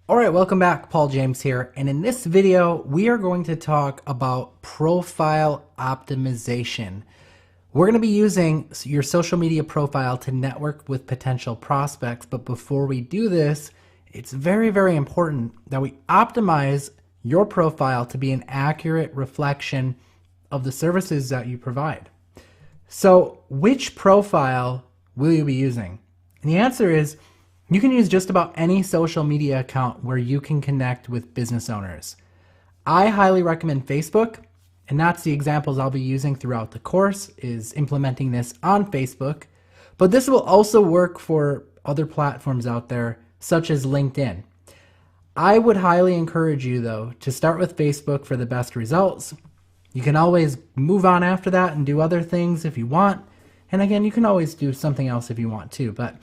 Alright, welcome back. Paul James here, and in this video we are going to talk about profile optimization. We're going to be using your social media profile to network with potential prospects, but before we do this, it's very important that we optimize your profile to be an accurate reflection of the services that you provide. So which profile will you be using? And the answer is you can use just about any social media account where you can connect with business owners. I highly recommend Facebook, and that's the examples I'll be using throughout the course, is implementing this on Facebook. But this will also work for other platforms out there, such as LinkedIn. I would highly encourage you, though, to start with Facebook for the best results. You can always move on after that and do other things if you want. And again, you can always do something else if you want to, but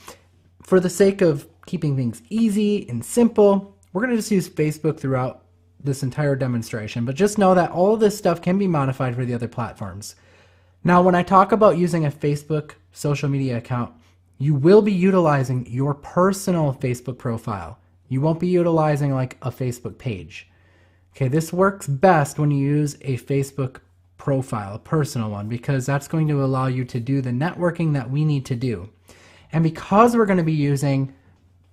for the sake of keeping things easy and simple, we're going to just use Facebook throughout this entire demonstration. But just know that all of this stuff can be modified for the other platforms. Now, when I talk about using a Facebook social media account, you will be utilizing your personal Facebook profile. You won't be utilizing like a Facebook page. Okay, this works best when you use a Facebook profile, a personal one, because that's going to allow you to do the networking that we need to do. And because we're going to be using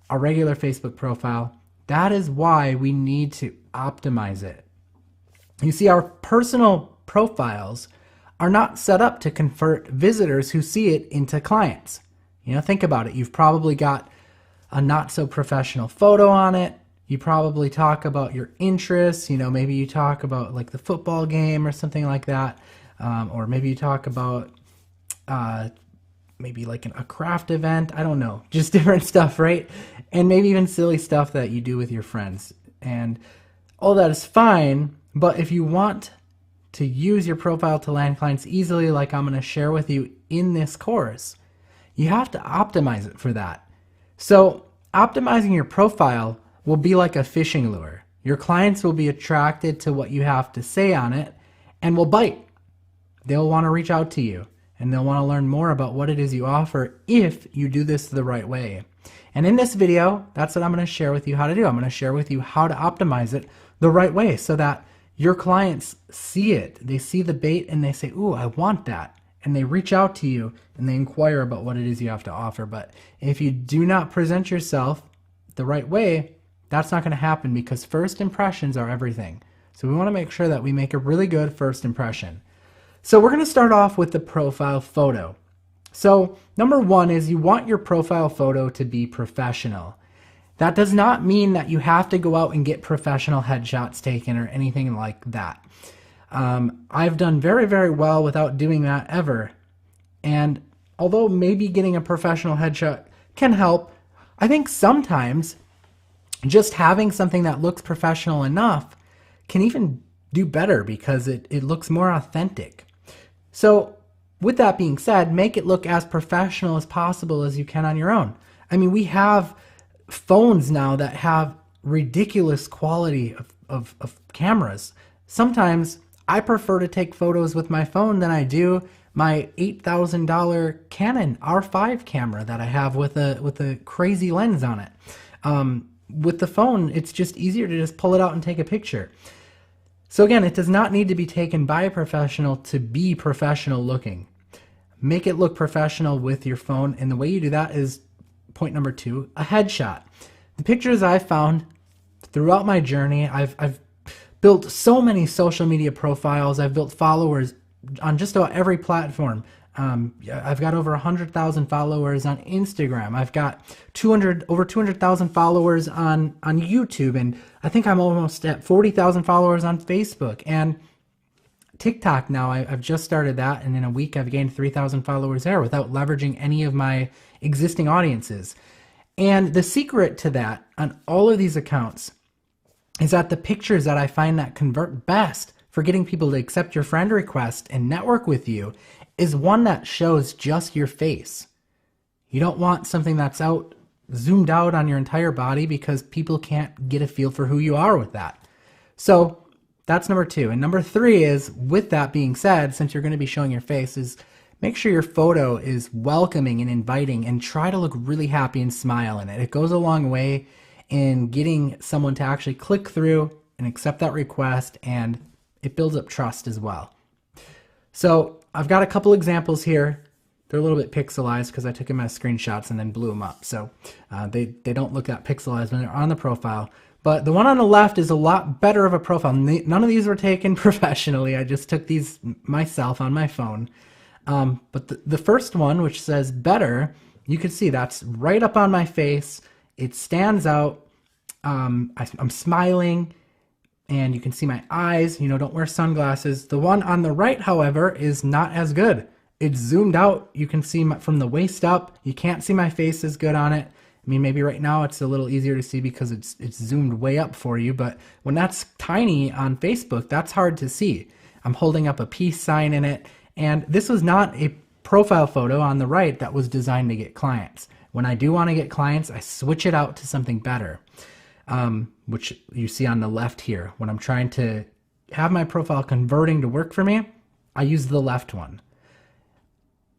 a regular Facebook profile, that is why we need to optimize it. You see, our personal profiles are not set up to convert visitors who see it into clients. You know, think about it. You've probably got a not so professional photo on it. You probably talk about your interests. You know, maybe you talk about like the football game or something like that. Or maybe you talk about maybe like a craft event, I don't know, just different stuff, right? And maybe even silly stuff that you do with your friends. And all that is fine, but if you want to use your profile to land clients easily, like I'm going to share with you in this course, you have to optimize it for that. So optimizing your profile will be like a fishing lure. Your clients will be attracted to what you have to say on it and will bite. They'll want to reach out to you. And they'll want to learn more about what it is you offer if you do this the right way. And in this video, that's what I'm going to share with you how to do. I'm going to share with you how to optimize it the right way so that your clients see it. They see the bait and they say, ooh, I want that. And they reach out to you and they inquire about what it is you have to offer. But if you do not present yourself the right way, that's not going to happen because first impressions are everything. So we want to make sure that we make a really good first impression. So we're going to start off with the profile photo. So number one is you want your profile photo to be professional. That does not mean that you have to go out and get professional headshots taken or anything like that. I've done very well without doing that ever. And although maybe getting a professional headshot can help, I think sometimes just having something that looks professional enough can even do better because it looks more authentic. So with that being said, make it look as professional as possible as you can on your own. I mean, we have phones now that have ridiculous quality of cameras. Sometimes I prefer to take photos with my phone than I do my $8,000 Canon R5 camera that I have with a crazy lens on it. With the phone, it's just easier to just pull it out and take a picture. So again, it does not need to be taken by a professional to be professional looking. Make it look professional with your phone, and the way you do that is point number two, a headshot. The pictures I've found throughout my journey, I've built so many social media profiles, I've built followers on just about every platform. I've got over 100,000 followers on Instagram. I've got over 200,000 followers on YouTube, and I think I'm almost at 40,000 followers on Facebook and TikTok now. I've just started that, and in a week I've gained 3,000 followers there without leveraging any of my existing audiences. And the secret to that on all of these accounts is that the pictures that I find that convert best for getting people to accept your friend request and network with you is one that shows just your face. You don't want something that's zoomed out on your entire body because people can't get a feel for who you are with that. So that's number two. And number three is, with that being said, since you're going to be showing your face, is make sure your photo is welcoming and inviting and try to look really happy and smile in it. It goes a long way in getting someone to actually click through and accept that request, and it builds up trust as well. So I've got a couple examples here. They're a little bit pixelized because I took them as screenshots and then blew them up. So they don't look that pixelized when they're on the profile. But the one on the left is a lot better of a profile. None of these were taken professionally. I just took these myself on my phone. But the first one, which says better, you can see that's right up on my face. It stands out. I'm smiling, and you can see my eyes. Don't wear sunglasses. The one on the right, however, is not as good. It's zoomed out. You can see from the waist up. You can't see my face as good on it. I mean, maybe right now it's a little easier to see because it's zoomed way up for you, but when that's tiny on Facebook, that's hard to see. I'm holding up a peace sign in it, and this was not a profile photo on the right that was designed to get clients. When I do want to get clients, I switch it out to something better, which you see on the left here. When I'm trying to have my profile converting to work for me, I use the left one.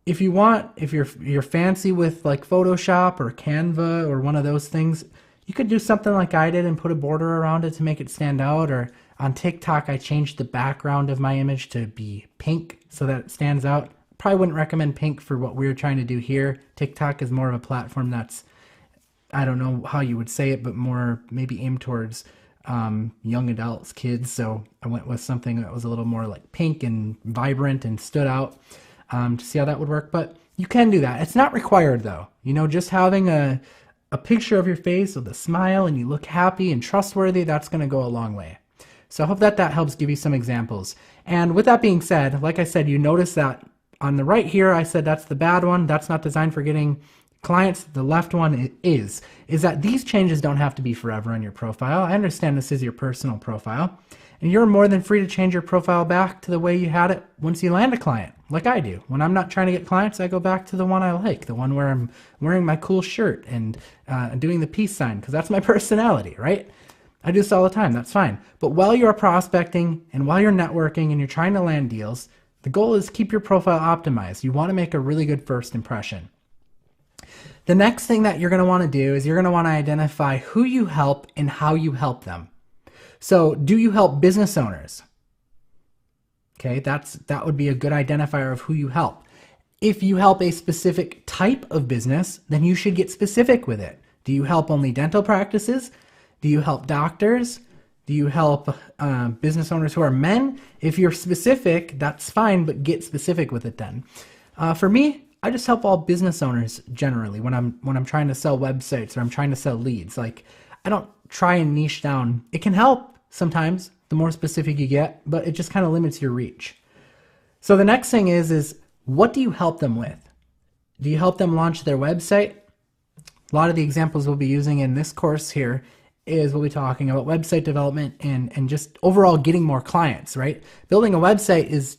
If you're fancy with like Photoshop or Canva or one of those things, you could do something like I did and put a border around it to make it stand out. Or on TikTok, I changed the background of my image to be pink so that it stands out. Probably wouldn't recommend pink for what we're trying to do here. TikTok is more of a platform that's, I don't know how you would say it, but more maybe aimed towards young adults, kids. So I went with something that was a little more like pink and vibrant and stood out. To see how that would work, but you can do that. It's not required though. Just having a picture of your face with a smile and you look happy and trustworthy, that's going to go a long way. So I hope that helps give you some examples. And with that being said, like I said, you notice that on the right here, I said that's the bad one. That's not designed for getting clients. The left one is that these changes don't have to be forever on your profile. I understand this is your personal profile, and you're more than free to change your profile back to the way you had it once you land a client, like I do. When I'm not trying to get clients, I go back to the one I like, the one where I'm wearing my cool shirt and doing the peace sign, because that's my personality, right? I do this all the time. That's fine. But while you're prospecting and while you're networking and you're trying to land deals, the goal is keep your profile optimized. You want to make a really good first impression. The next thing that you're going to want to do is you're going to want to identify who you help and how you help them. So do you help business owners? Okay, that would be a good identifier of who you help. If you help a specific type of business, then you should get specific with it. Do you help only dental practices? Do you help doctors? Do you help business owners who are men? If you're specific, that's fine, but get specific with it then. For me, I just help all business owners generally when I'm trying to sell websites or I'm trying to sell leads. Like, I don't try and niche down. It can help sometimes, the more specific you get, but it just kind of limits your reach. So the next thing is what do you help them with? Do you help them launch their website? A lot of the examples we'll be using in this course here is we'll be talking about website development and just overall getting more clients, right? Building a website is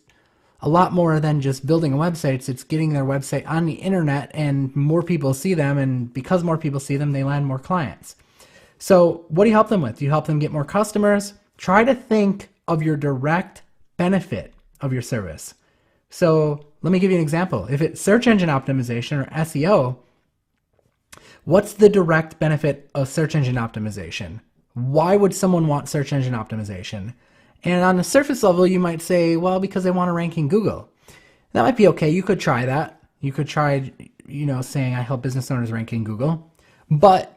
a lot more than just building a website. It's getting their website on the internet and more people see them, and because more people see them, they land more clients. So what do you help them with? Do you help them get more customers? Try to think of your direct benefit of your service. So let me give you an example. If it's search engine optimization or SEO, what's the direct benefit of search engine optimization? Why would someone want search engine optimization? And on the surface level, you might say, well, because they want to rank in Google. That might be okay. You could try that. You could try, saying I help business owners rank in Google. But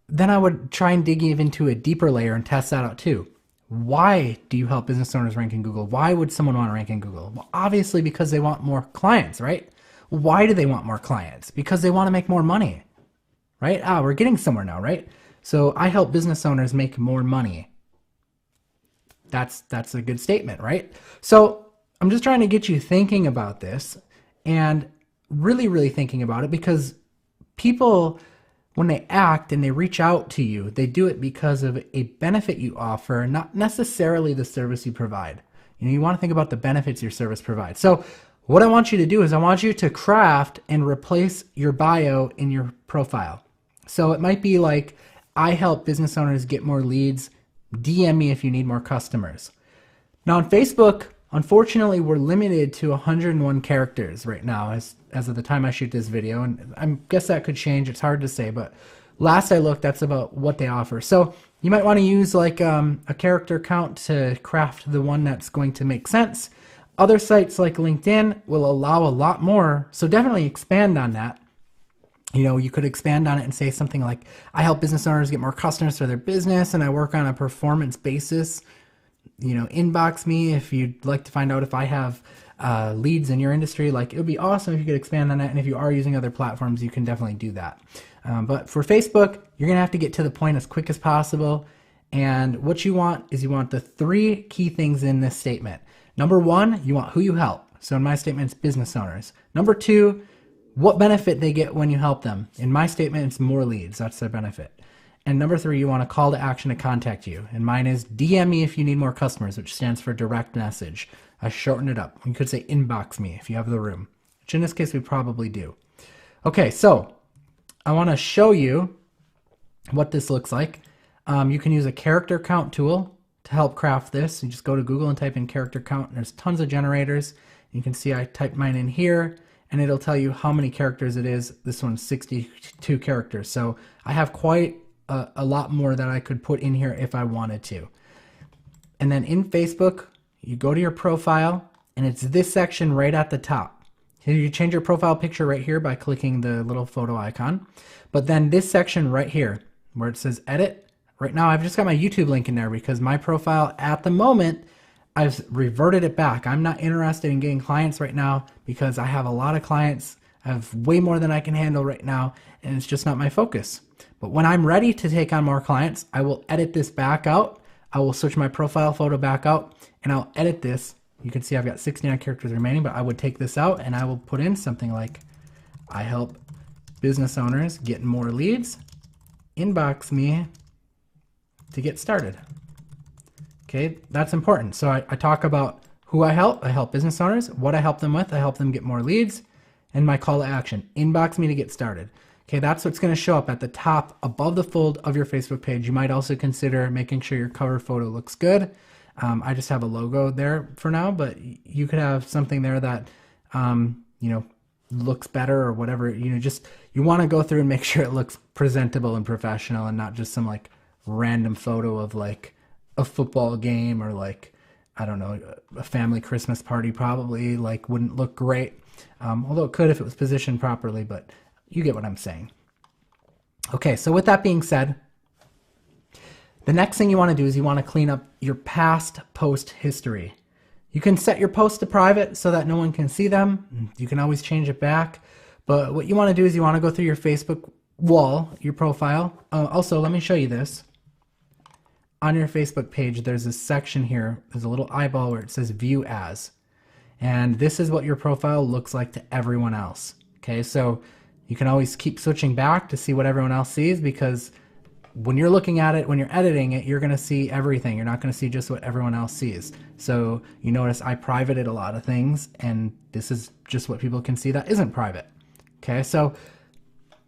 then I would try and dig even into a deeper layer and test that out too. Why do you help business owners rank in Google? Why would someone want to rank in Google? Well, obviously because they want more clients, right? Why do they want more clients? Because they want to make more money, right? We're getting somewhere now, right? So I help business owners make more money. That's a good statement, right? So I'm just trying to get you thinking about this and really, really thinking about it, because people, when they act and they reach out to you, they do it because of a benefit you offer, not necessarily the service you provide. You want to think about the benefits your service provides. So what I want you to do is I want you to craft and replace your bio in your profile. So it might be like, I help business owners get more leads. DM me if you need more customers. Now on Facebook, unfortunately, we're limited to 101 characters right now as of the time I shoot this video. And I guess that could change. It's hard to say, but last I looked, that's about what they offer. So you might want to use like a character count to craft the one that's going to make sense. Other sites like LinkedIn will allow a lot more, so definitely expand on that. You know, you could expand on it and say something like, I help business owners get more customers for their business, and I work on a performance basis. You know, inbox me if you'd like to find out if I have leads in your industry. Like, it would be awesome if you could expand on that. And if you are using other platforms, you can definitely do that. But for Facebook, you're going to have to get to the point as quick as possible. And what you want is you want the 3 key things in this statement. Number 1, you want who you help. So in my statement, it's business owners. Number 2, what benefit they get when you help them. In my statement, it's more leads. That's their benefit. And number 3, you want a call to action to contact you. And mine is DM me if you need more customers, which stands for direct message. I shortened it up. You could say inbox me if you have the room, which in this case we probably do. Okay, so I want to show you what this looks like. You can use a character count tool to help craft this. You just go to Google and type in character count, and there's tons of generators. You can see I typed mine in here, and it'll tell you how many characters it is. This one's 62 characters. So I have quite a lot more that I could put in here if I wanted to. And then in Facebook, you go to your profile, and it's this section right at the top. Here you change your profile picture right here by clicking the little photo icon. But then this section right here where it says edit, right now I've just got my YouTube link in there because my profile at the moment, I've reverted it back. I'm not interested in getting clients right now because I have a lot of clients. I have way more than I can handle right now, and it's just not my focus. But when I'm ready to take on more clients, I will edit this back out. I will switch my profile photo back out, and I'll edit this. You can see I've got 69 characters remaining, but I would take this out and I will put in something like, I help business owners get more leads. Inbox me to get started. Okay, that's important. So I talk about who I help business owners, what I help them with, I help them get more leads, and my call to action, inbox me to get started. Okay, that's what's going to show up at the top above the fold of your Facebook page. You might also consider making sure your cover photo looks good. I just have a logo there for now, but you could have something there that, you know, looks better or whatever. You know, just, you want to go through and make sure it looks presentable and professional and not just some like random photo of like a football game or like, I don't know, a family Christmas party probably like wouldn't look great. Although it could if it was positioned properly, but you get what I'm saying. Okay, so with that being said, the next thing you want to do is you want to clean up your past post history. You can set your posts to private so that no one can see them. You can always change it back. But what you want to do is you want to go through your Facebook wall, your profile. Also, let me show you this. On your Facebook page, there's a section here. There's a little eyeball where it says View As. And this is what your profile looks like to everyone else. Okay, so you can always keep switching back to see what everyone else sees, because when you're looking at it, when you're editing it, you're going to see everything. You're not going to see just what everyone else sees. So you notice I privated a lot of things, and this is just what people can see that isn't private. Okay, so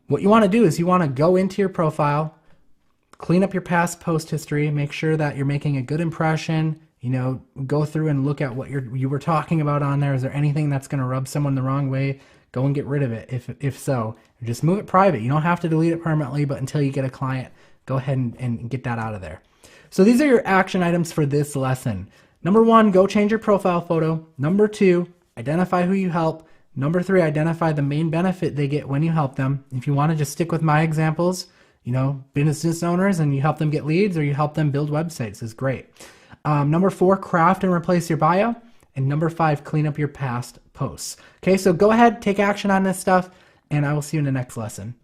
what you want to do is you want to go into your profile, clean up your past post history, make sure that you're making a good impression. You know, go through and look at what you were talking about on there. Is there anything that's going to rub someone the wrong way? Go and get rid of it. If so, just move it private. You don't have to delete it permanently, but until you get a client, go ahead and get that out of there. So these are your action items for this lesson. Number 1, go change your profile photo. Number 2, identify who you help. Number 3, identify the main benefit they get when you help them. If you want to just stick with my examples, you know, business owners, and you help them get leads or you help them build websites is great. Number 4, craft and replace your bio. And number 5, clean up your past posts. Okay, so go ahead, take action on this stuff, and I will see you in the next lesson.